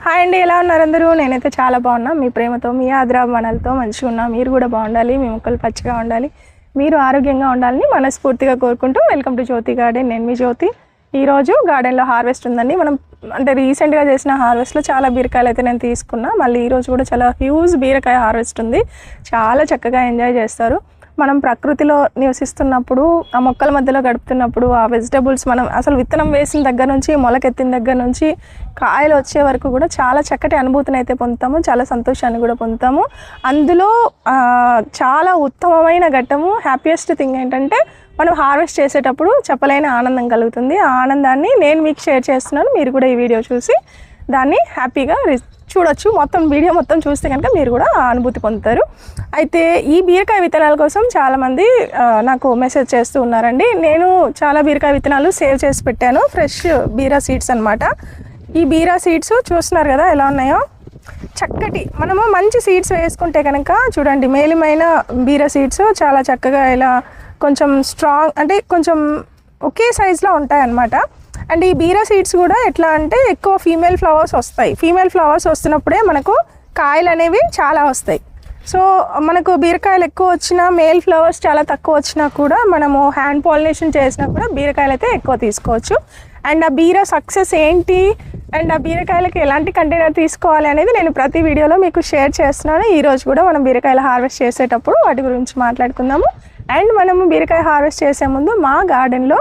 Hi అండి, ఎలా ఉన్నారు అందరూ? నేనైతే చాలా బాగున్నా. మీ ప్రేమతో, మీ ఆదరాభిమానాలతో మంచిగా ఉన్నా. మీరు కూడా బాగుండాలి, మీ మొక్కలు పచ్చిగా ఉండాలి, మీరు ఆరోగ్యంగా ఉండాలని మనస్ఫూర్తిగా కోరుకుంటూ వెల్కమ్ టు జ్యోతి గార్డెన్. నేను మీ జ్యోతి. ఈరోజు గార్డెన్లో హార్వెస్ట్ ఉందండి. మనం అంటే రీసెంట్గా చేసిన హార్వెస్ట్లో చాలా బీరకాయలు అయితే నేను తీసుకున్నా. మళ్ళీ ఈరోజు కూడా చాలా హ్యూజ్ బీరకాయ హార్వెస్ట్ ఉంది. చాలా చక్కగా ఎంజాయ్ చేస్తారు. మనం ప్రకృతిలో నివసిస్తున్నప్పుడు, ఆ మొక్కల మధ్యలో గడుపుతున్నప్పుడు, ఆ వెజిటబుల్స్ మనం అసలు విత్తనం వేసిన దగ్గర నుంచి, మొలకెత్తిన దగ్గర నుంచి కాయలు వచ్చే వరకు కూడా చాలా చక్కటి అనుభూతిని అయితే పొందుతాము. చాలా సంతోషాన్ని కూడా పొందుతాము. అందులో చాలా ఉత్తమమైన ఘట్టము, హ్యాపీయెస్ట్ థింగ్ ఏంటంటే మనం హార్వెస్ట్ చేసేటప్పుడు చెప్పలేని ఆనందం కలుగుతుంది. ఆ ఆనందాన్ని నేను మీకు షేర్ చేస్తున్నాను. మీరు కూడా ఈ వీడియో చూసి దాన్ని హ్యాపీగా చూడొచ్చు. మొత్తం వీడియో మొత్తం చూస్తే కనుక మీరు కూడా అనుభూతి పొందుతారు. అయితే ఈ బీరకాయ విత్తనాల కోసం చాలామంది నాకు మెసేజ్ చేస్తూ ఉన్నారండి. నేను చాలా బీరకాయ విత్తనాలు సేవ్ చేసి పెట్టాను. ఫ్రెష్ బీరా సీడ్స్ అనమాట. ఈ బీరా సీడ్స్ చూస్తున్నారు కదా ఎలా ఉన్నాయో. చక్కటి మనము మంచి సీడ్స్ వేసుకుంటే కనుక చూడండి, మేలిమైన బీరా సీడ్స్ చాలా చక్కగా ఇలా కొంచెం స్ట్రాంగ్ అంటే కొంచెం ఒకే సైజులో ఉంటాయన్నమాట. అండ్ ఈ బీరా సీడ్స్ కూడా ఎట్లా అంటే ఎక్కువ ఫీమేల్ ఫ్లవర్స్ వస్తాయి. ఫీమేల్ ఫ్లవర్స్ వస్తున్నప్పుడే మనకు కాయలు అనేవి చాలా వస్తాయి. సో మనకు బీరకాయలు ఎక్కువ వచ్చినా, మేల్ ఫ్లవర్స్ చాలా తక్కువ వచ్చినా కూడా మనము హ్యాండ్ పాలినేషన్ చేసినా కూడా బీరకాయలు అయితే ఎక్కువ తీసుకోవచ్చు. అండ్ ఆ బీరా సక్సెస్ ఏంటి, అండ్ ఆ బీరకాయలకి ఎలాంటి కంటైనర్ తీసుకోవాలి అనేది నేను ప్రతి వీడియోలో మీకు షేర్ చేస్తున్నాను. ఈరోజు కూడా మనం బీరకాయలు హార్వెస్ట్ చేసేటప్పుడు వాటి గురించి మాట్లాడుకుందాము. అండ్ మనము బీరకాయ హార్వెస్ట్ చేసే ముందు మా గార్డెన్లో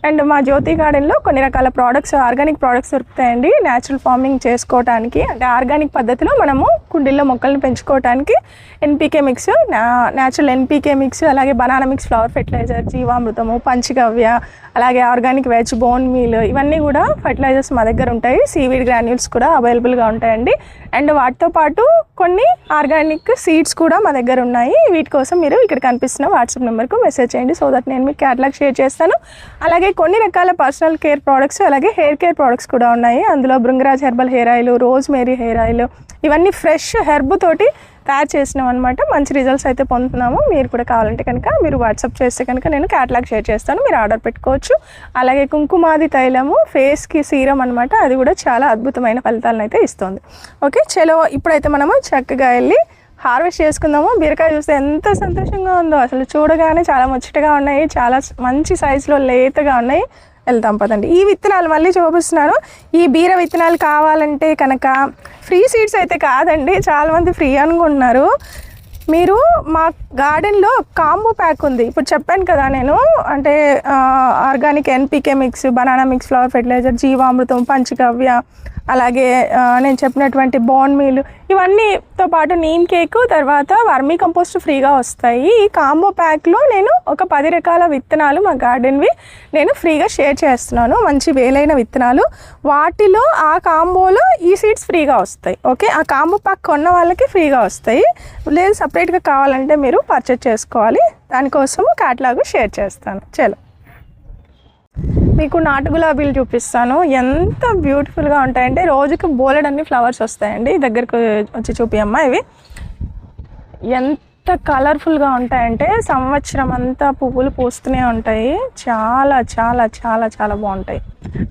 అండ్ మా జ్యోతి గార్డెన్లో కొన్ని రకాల ప్రోడక్ట్స్, ఆర్గానిక్ ప్రోడక్ట్స్ దొరుకుతాయండి. న్యాచురల్ ఫార్మింగ్ చేసుకోవడానికి, అంటే ఆర్గానిక్ పద్ధతిలో మనము కుండీల్లో మొక్కలను పెంచుకోవడానికి NPK mix, natural NPK mix, అలాగే బనానా మిక్స్, ఫ్లవర్ ఫెర్టిలైజర్, జీవామృతము, పంచగవ్య, అలాగే ఆర్గానిక్ వెజ్, బోన్ మీల్, ఇవన్నీ కూడా ఫర్టిలైజర్స్ మా దగ్గర ఉంటాయి. సీవీడ్ గ్రాన్యూల్స్ కూడా అవైలబుల్గా ఉంటాయండి. అండ్ వాటితో పాటు కొన్ని ఆర్గానిక్ సీడ్స్ కూడా మా దగ్గర ఉన్నాయి. వీటి కోసం మీరు ఇక్కడ కనిపిస్తున్న వాట్సాప్ నెంబర్కు మెసేజ్ చేయండి. సో దట్ నేను మీకు క్యాటలాగ్ షేర్ చేస్తాను. అలాగే కొన్ని రకాల పర్సనల్ కేర్ ప్రోడక్ట్స్, అలాగే హెయిర్ కేర్ ప్రోడక్ట్స్ కూడా ఉన్నాయి. అందులో bhringraj herbal hair oil, rosemary hair oil, ఇవన్నీ ఫ్రెష్ హెర్బ్ తోటి తయారు చేసినాం అనమాట. మంచి రిజల్ట్స్ అయితే పొందుతున్నాము. మీరు కూడా కావాలంటే కనుక మీరు వాట్సాప్ చేస్తే కనుక నేను క్యాటలాగ్ షేర్ చేస్తాను, మీరు ఆర్డర్ పెట్టుకోవచ్చు. అలాగే కుంకుమాది తైలము, ఫేస్కి సీరం అనమాట, అది కూడా చాలా అద్భుతమైన ఫలితాలను అయితే ఇస్తుంది. ఓకే, చలో ఇప్పుడైతే మనము చక్కగా వెళ్ళి హార్వెస్ట్ చేసుకుందాము. బీరకాయ చూస్తే ఎంత సంతోషంగా ఉందో, అసలు చూడగానే చాలా ముచ్చటగా ఉన్నాయి, చాలా మంచి సైజులో లేతగా ఉన్నాయి. వెళ్తాం పదండి. ఈ విత్తనాలు మళ్ళీ చూపిస్తున్నాను. ఈ బీర విత్తనాలు కావాలంటే కనుక ఫ్రీ సీడ్స్ అయితే కాదండి, చాలామంది ఫ్రీ అనుకుంటున్నారు. మీరు మా గార్డెన్లో కాంబో ప్యాక్ ఉంది. ఇప్పుడు చెప్పాను కదా నేను, అంటే organic NPK mix, banana mix, flower fertilizer, జీవామృతం, పంచగవ్య, అలాగే నేను చెప్పినటువంటి బోన్ మీల్, ఇవన్నీతో పాటు నీమ్ కేకు, తర్వాత వర్మీ కంపోస్ట్ ఫ్రీగా వస్తాయి. ఈ కాంబో ప్యాక్లో నేను ఒక 10 రకాల విత్తనాలు మా గార్డెన్వి నేను ఫ్రీగా షేర్ చేస్తున్నాను. మంచి వేలైన విత్తనాలు, వాటిలో ఆ కాంబోలో ఈ సీడ్స్ ఫ్రీగా వస్తాయి. ఓకే, ఆ కాంబో ప్యాక్ కొన్న వాళ్ళకి ఫ్రీగా వస్తాయి. లేదు సపరేట్గా కావాలంటే మీరు పర్చేజ్ చేసుకోవాలి. దానికోసము క్యాటలాగ్ షేర్ చేస్తాను. చలో మీకు నాటు గులాబీలు చూపిస్తాను. ఎంత బ్యూటిఫుల్గా ఉంటాయంటే రోజుకి బోలెడన్ని ఫ్లవర్స్ వస్తాయండి. దగ్గరకు వచ్చి చూపియమ్మా. ఇవి ఎంత కలర్ఫుల్గా ఉంటాయంటే సంవత్సరం అంతా పువ్వులు పూస్తూనే ఉంటాయి. చాలా చాలా చాలా చాలా బాగుంటాయి.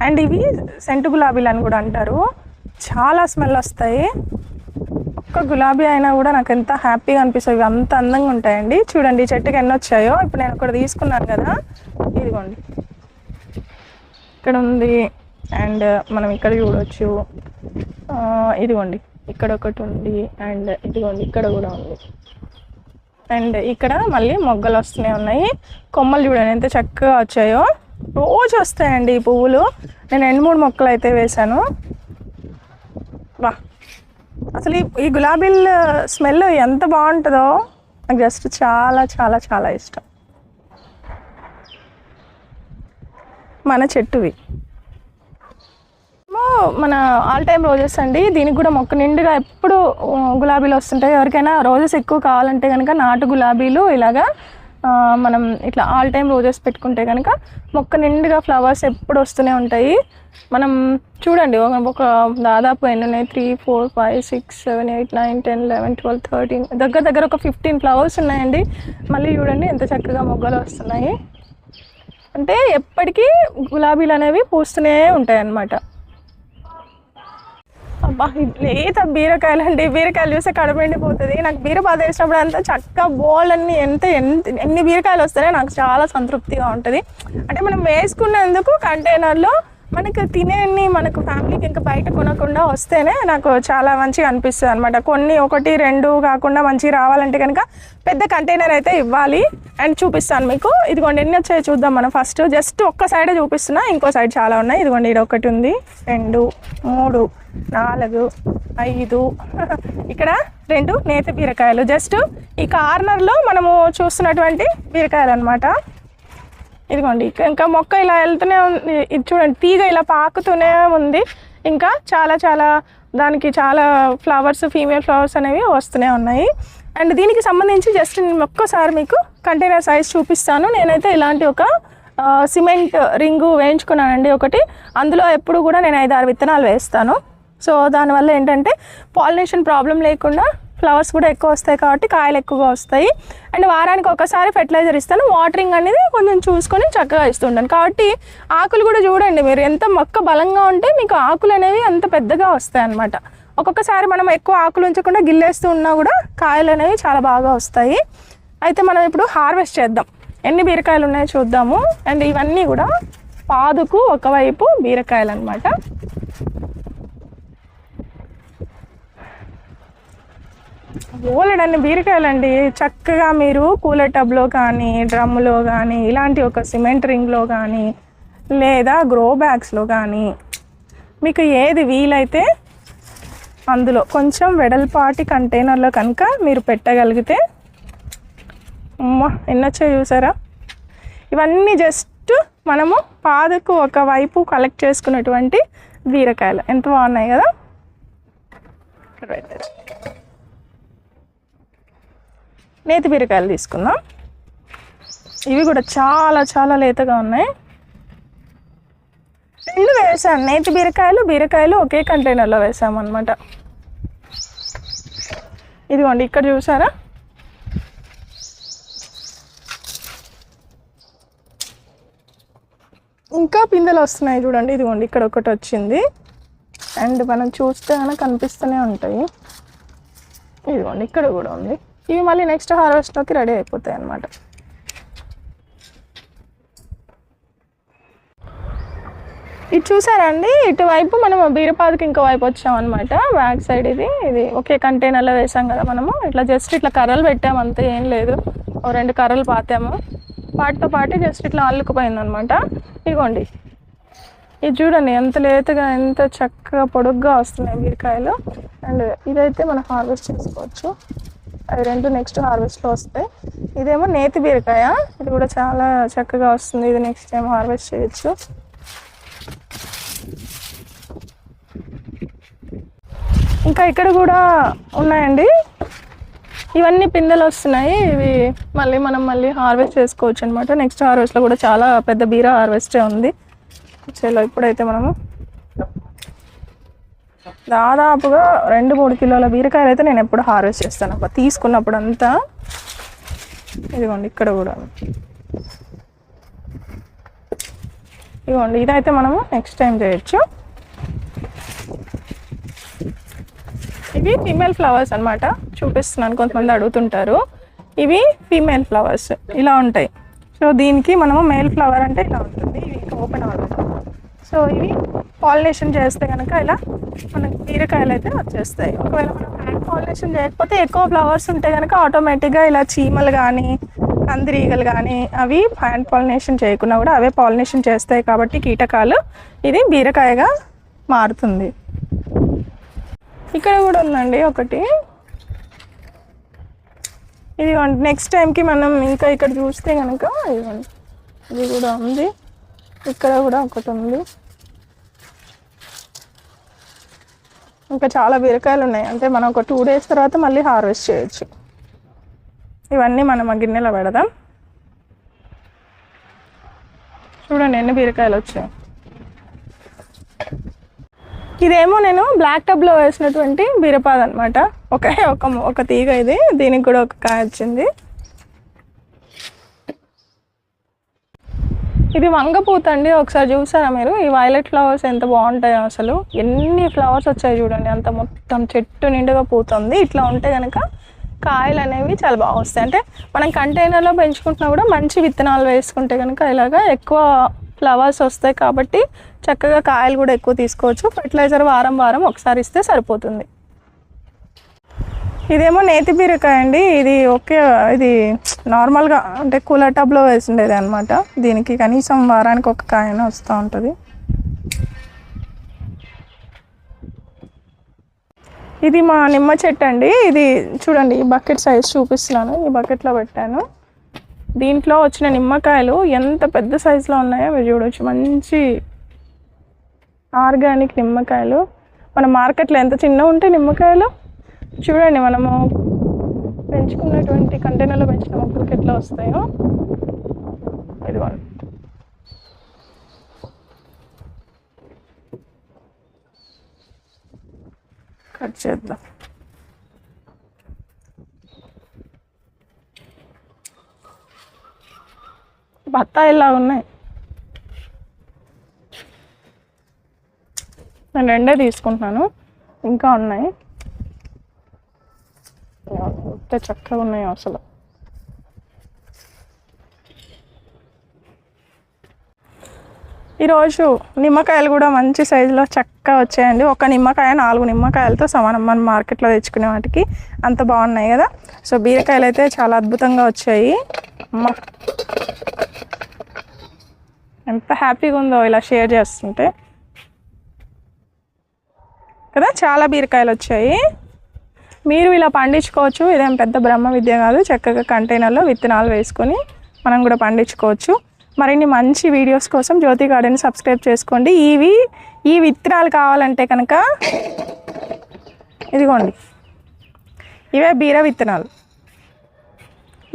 అండ్ ఇవి సెంటు గులాబీలు అని కూడా అంటారు. చాలా స్మెల్ వస్తాయి. ఒక్క గులాబీ అయినా కూడా నాకు ఎంత హ్యాపీగా అనిపిస్తుంది. అంత అందంగా ఉంటాయండి. చూడండి చెట్టుకి ఎన్ని వచ్చాయో. ఇప్పుడు నేను ఒకటి తీసుకున్నాను కదా, ఇదిగోండి ఇక్కడ ఉంది. అండ్ మనం ఇక్కడ చూడవచ్చు. ఇదిగోండి ఇక్కడ ఒకటి ఉంది. అండ్ ఇదిగోండి ఇక్కడ కూడా ఉంది. అండ్ ఇక్కడ మళ్ళీ మొగ్గలు వస్తూనే ఉన్నాయి. కొమ్మలు చూడండి ఎంత చక్కగా వచ్చాయో. రోజు వస్తాయండి ఈ పువ్వులు. నేను 2-3 మొక్కలు అయితే వేశాను. వా, అసలు ఈ గులాబీల స్మెల్ ఎంత బాగుంటుందో నాకు జస్ట్ చాలా చాలా చాలా ఇష్టం. మన చెట్టువి మన ఆల్ టైమ్ రోజెస్ అండి. దీనికి కూడా మొక్క నిండుగా ఎప్పుడు గులాబీలు వస్తుంటాయి. ఎవరికైనా రోజెస్ ఎక్కువ కావాలంటే కనుక నాటు గులాబీలు ఇలాగా మనం ఇట్లా ఆల్ టైమ్ రోజెస్ పెట్టుకుంటే కనుక మొక్క నిండుగా ఫ్లవర్స్ ఎప్పుడు వస్తూనే ఉంటాయి. మనం చూడండి ఒక దాదాపు ఎన్ని ఉన్నాయి, 3, 4, 5, 6, 7, 8, 9, 10, 11, 12, 13 దగ్గర ఒక 15 ఫ్లవర్స్ ఉన్నాయండి. మళ్ళీ చూడండి ఎంత చక్కగా మొగ్గలు వస్తున్నాయి. అంటే ఎప్పటికీ గులాబీలు అనేవి పూస్తూనే ఉంటాయి అన్నమాట. లేత బీరకాయలు అండి. బీరకాయలు చూస్తే కడుపు ఎండిపోతుంది. నాకు బీరపాదు వేసినప్పుడు అంతా చక్కగా బోల్ అన్ని ఎన్ని బీరకాయలు వస్తాయో నాకు చాలా సంతృప్తిగా ఉంటుంది. అంటే మనం వేసుకున్నందుకు కంటైనర్లో మనకు తినేన్ని మనకు ఫ్యామిలీకి ఇంకా బయట కొనకుండా వస్తేనే నాకు చాలా మంచిగా అనిపిస్తుంది అనమాట. కొన్ని 1, 2 కాకుండా మంచిగా రావాలంటే కనుక పెద్ద కంటైనర్ అయితే ఇవ్వాలి. అండ్ చూపిస్తాను మీకు. ఇదిగోండి ఎన్ని వచ్చాయో చూద్దాం. మనం ఫస్ట్ జస్ట్ ఒక్క సైడే చూపిస్తున్నా, ఇంకో సైడ్ చాలా ఉన్నాయి. ఇదిగోండి ఇది 1 ఉంది, 2, 3, 4, 5 ఇక్కడ 2 నేతి బీరకాయలు. జస్ట్ ఈ కార్నర్లో మనము చూస్తున్నటువంటి బీరకాయలు అనమాట. ఇదిగోండి ఇంకా మొక్క ఇలా వెళ్తూనే ఉంది. ఇది చూడండి, తీగ ఇలా పాకుతూనే ఉంది. ఇంకా చాలా దానికి చాలా ఫ్లవర్స్, ఫీమేల్ ఫ్లవర్స్ అనేవి వస్తూనే ఉన్నాయి. అండ్ దీనికి సంబంధించి జస్ట్ నేను ఒక్కసారి మీకు కంటైనర్ సైజ్ చూపిస్తాను. నేనైతే ఇలాంటి ఒక సిమెంట్ రింగు వేయించుకున్నానండి ఒకటి. అందులో ఎప్పుడు కూడా నేను 5-6 విత్తనాలు వేస్తాను. సో దానివల్ల ఏంటంటే పాలినేషన్ ప్రాబ్లం లేకుండా ఫ్లవర్స్ కూడా ఎక్కువ వస్తాయి కాబట్టి కాయలు ఎక్కువగా వస్తాయి. అండ్ వారానికి ఒకసారి ఫెర్టిలైజర్ ఇస్తాను. వాటరింగ్ అనేది కొంచెం చూసుకొని చక్కగా ఇస్తుంటాను. కాబట్టి ఆకులు కూడా చూడండి మీరు, ఎంత మొక్క బలంగా ఉంటే మీకు ఆకులు అనేవి అంత పెద్దగా వస్తాయి అన్నమాట. ఒక్కొక్కసారి మనం ఎక్కువ ఆకులు ఉంచకుండా గిల్లేస్తూ ఉన్నా కూడా కాయలు అనేవి చాలా బాగా వస్తాయి. అయితే మనం ఇప్పుడు హార్వెస్ట్ చేద్దాం. ఎన్ని బీరకాయలు ఉన్నాయో చూద్దాము. అండ్ ఇవన్నీ కూడా పాదుకు ఒకవైపు బీరకాయలు అనమాట. బోలెడన్ని బీరకాయలండి. చక్కగా మీరు కూలర్ టబ్లో కానీ, డ్రమ్ములో కానీ, ఇలాంటి ఒక సిమెంట్ రింగ్లో కానీ, లేదా గ్రో బ్యాగ్స్లో కానీ మీకు ఏది వీలైతే అందులో కొంచెం వెడల్పాటి కంటైనర్లో కనుక మీరు పెట్టగలిగితే ఎన్నొచ్చాయో చూసారా. ఇవన్నీ జస్ట్ మనము పాదకు ఒకవైపు కలెక్ట్ చేసుకున్నటువంటి బీరకాయలు. ఎంత బాగున్నాయి కదా. నేతి బీరకాయలు తీసుకుందాం. ఇవి కూడా చాలా లేతగా ఉన్నాయి. 2 వేసాను. నేతి బీరకాయలు ఒకే కంటైనర్లో వేసాము అనమాట. ఇదిగోండి ఇక్కడ చూసారా, ఇంకా పిందెలు వస్తున్నాయి చూడండి. ఇదిగోండి ఇక్కడ ఒకటి వచ్చింది. అండ్ మనం చూస్తే కనుక కనిపిస్తూనే ఉంటాయి. ఇదిగోండి ఇక్కడ కూడా ఉంది. ఇవి మళ్ళీ నెక్స్ట్ హార్వెస్ట్లోకి రెడీ అయిపోతాయి అన్నమాట. ఇది చూసారండి, ఇటువైపు మనం బీరపాదుకి ఇంకో వైపు వచ్చామన్నమాట. బ్యాక్ సైడ్ ఇది ఒకే కంటైనర్లో వేసాం కదా మనము. జస్ట్ ఇట్లా కర్రలు పెట్టాము అంతే, ఏం లేదు. 2 కర్రలు పాతాము. వాటితో పాటు జస్ట్ ఇట్లా అల్లుకుపోయింది అనమాట. ఇదిగోండి ఇది చూడండి ఎంత లేతగా, ఎంత చక్కగా పొడుగ్గా వస్తున్నాయి బీరకాయలు. అండ్ ఇదైతే మనం హార్వెస్ట్ చేసుకోవచ్చు. అవి 2 నెక్స్ట్ హార్వెస్ట్లో వస్తాయి. ఇదేమో నేతి బీరకాయ, ఇది కూడా చాలా చక్కగా వస్తుంది. ఇది నెక్స్ట్ టైం హార్వెస్ట్ చేయొచ్చు. ఇంకా ఇక్కడ కూడా ఉన్నాయండి. ఇవన్నీ పిందెలు వస్తున్నాయి. ఇవి మళ్ళీ హార్వెస్ట్ చేసుకోవచ్చు అనమాట. నెక్స్ట్ హార్వెస్ట్లో కూడా చాలా పెద్ద బీర హార్వెస్టే ఉంది. చలో ఇప్పుడైతే మనము దాదాపుగా 2-3 కిలోల బీరకాయలు అయితే నేను ఎప్పుడు హార్వెస్ట్ చేస్తాను అబ్బా తీసుకున్నప్పుడు అంతా. ఇదిగోండి ఇక్కడ కూడా, ఇదిగోండి ఇదైతే మనము నెక్స్ట్ టైం చేయొచ్చు. ఇవి ఫీమేల్ ఫ్లవర్స్ అనమాట. చూపిస్తున్నాను, కొంతమంది అడుగుతుంటారు. ఇవి ఫీమేల్ ఫ్లవర్స్ ఇలా ఉంటాయి. సో దీనికి మనము మేల్ ఫ్లవర్ అంటే ఇలా ఉంటుంది. ఇవి ఓపెన్ అవ్వదు. సో ఇవి పాలినేషన్ చేస్తే కనుక ఇలా మనకి బీరకాయలు అయితే వచ్చేస్తాయి. ఒకవేళ మనం హ్యాండ్ పాలినేషన్ చేయకపోతే ఎక్కువ ఫ్లవర్స్ ఉంటే కనుక ఆటోమేటిక్గా ఇలా చీమలు కానీ, కందిరీగలు కానీ అవి హ్యాండ్ పాలినేషన్ చేయకుండా కూడా అవే పాలినేషన్ చేస్తాయి కాబట్టి కీటకాలు, ఇది బీరకాయగా మారుతుంది. ఇక్కడ కూడా ఉందండి ఒకటి. ఇది నెక్స్ట్ టైంకి మనం ఇంకా ఇక్కడ చూస్తే కనుక ఇది కూడా ఉంది. ఇక్కడ కూడా ఒకటి ఉంది. ఇంకా చాలా బీరకాయలు ఉన్నాయి. అంటే మనం ఒక 2 days తర్వాత మళ్ళీ హార్వెస్ట్ చేయొచ్చు. ఇవన్నీ మనం ఆ గిన్నెలో పెడదాం. చూడండి ఎన్ని బీరకాయలు వచ్చాయి. ఇదేమో నేను బ్లాక్ టబ్లో వేసినటువంటి బీరపాదు అనమాట. ఒక తీగ ఇది. దీనికి కూడా ఒక కాయ వచ్చింది. ఇది వంగపూత అండి, ఒకసారి చూసారా మీరు? ఈ వైలెట్ ఫ్లవర్స్ ఎంత బాగుంటాయో అసలు, ఎన్ని ఫ్లవర్స్ వచ్చాయి చూడండి, అంత మొత్తం చెట్టు నిండుగా పూతుంది. ఇట్లా ఉంటే కనుక కాయలు అనేవి చాలా బాగా వస్తాయి. అంటే మనం కంటైనర్లో పెంచుకుంటున్నా కూడా మంచి విత్తనాలు వేసుకుంటే కనుక ఇలాగా ఎక్కువ ఫ్లవర్స్ వస్తాయి కాబట్టి చక్కగా కాయలు కూడా ఎక్కువ తీసుకోవచ్చు. ఫర్టిలైజర్ వారం వారం ఒకసారి ఇస్తే సరిపోతుంది. ఇదేమో నేతి బీరకాయ అండి. ఇది ఓకే, ఇది నార్మల్గా అంటే కూలర్ టబ్లో వేసిండేది అనమాట. దీనికి కనీసం వారానికి ఒక కాయన వస్తూ ఉంటుంది. ఇది మా నిమ్మ చెట్టు అండి. ఇది చూడండి, ఈ బకెట్ సైజ్ చూపిస్తున్నాను. ఈ బకెట్లో పెట్టాను. దీంట్లో వచ్చిన నిమ్మకాయలు ఎంత పెద్ద సైజులో ఉన్నాయో మీరు చూడవచ్చు. మంచి ఆర్గానిక్ నిమ్మకాయలు. మన మార్కెట్లో ఎంత చిన్నగా ఉంటాయి నిమ్మకాయలు చూడండి. మనము పెంచుకున్నటువంటి కంటైనర్లో పెంచిన మొక్కలకి ఎట్లా వస్తాయో. ఇదిగోండి, కట్ చేద్దాం. బత్తాయిలా ఉన్నాయి. నేను రెండే తీసుకుంటున్నాను, ఇంకా ఉన్నాయి. ఎంత చక్కగా ఉన్నాయో అసలు. ఈరోజు నిమ్మకాయలు కూడా మంచి సైజులో చక్కగా వచ్చాయండి. ఒక నిమ్మకాయ 4 నిమ్మకాయలతో సమానం మన మార్కెట్లో తెచ్చుకునే వాటికి. అంత బాగున్నాయి కదా. సో బీరకాయలు అయితే చాలా అద్భుతంగా వచ్చాయి. అమ్మ ఎంత హ్యాపీగా ఉందో ఇలా షేర్ చేస్తుంటే కదా. చాలా బీరకాయలు వచ్చాయి. మీరు ఇలా పండించుకోవచ్చు. ఇదేం పెద్ద బ్రహ్మ విద్య కాదు. చక్కగా కంటైనర్లో విత్తనాలు వేసుకొని మనం కూడా పండించుకోవచ్చు. మరిన్ని మంచి వీడియోస్ కోసం జ్యోతి గార్డెన్ సబ్స్క్రైబ్ చేసుకోండి. ఈ విత్తనాలు కావాలంటే కనుక ఇదిగోండి, ఇవే బీర విత్తనాలు.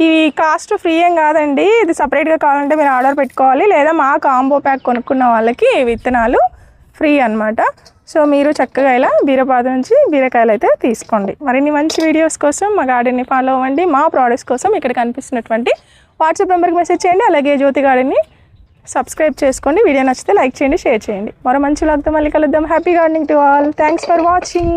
ఇవి కాస్ట్ ఫ్రీ ఏం కాదండి. ఇది సపరేట్గా కావాలంటే మీరు ఆర్డర్ పెట్టుకోవాలి, లేదా మా కాంబో ప్యాక్ కొనుక్కున్న వాళ్ళకి విత్తనాలు ఫ్రీ అన్నమాట. సో మీరు చక్కగా ఇలా బీరపాదు నుంచి బీరకాయలు అయితే తీసుకోండి. మరిన్ని మంచి వీడియోస్ కోసం మా గార్డెన్ని ఫాలో అవ్వండి. మా ప్రోడక్ట్స్ కోసం ఇక్కడ కనిపిస్తున్నటువంటి వాట్సాప్ నెంబర్కి మెసేజ్ చేయండి. అలాగే జ్యోతి గార్డెన్ని సబ్స్క్రైబ్ చేసుకోండి. వీడియో నచ్చితే లైక్ చేయండి, షేర్ చేయండి. మరో మంచి లాగ్తో మళ్ళీ కలుద్దాం. Happy gardening to all. Thanks for watching.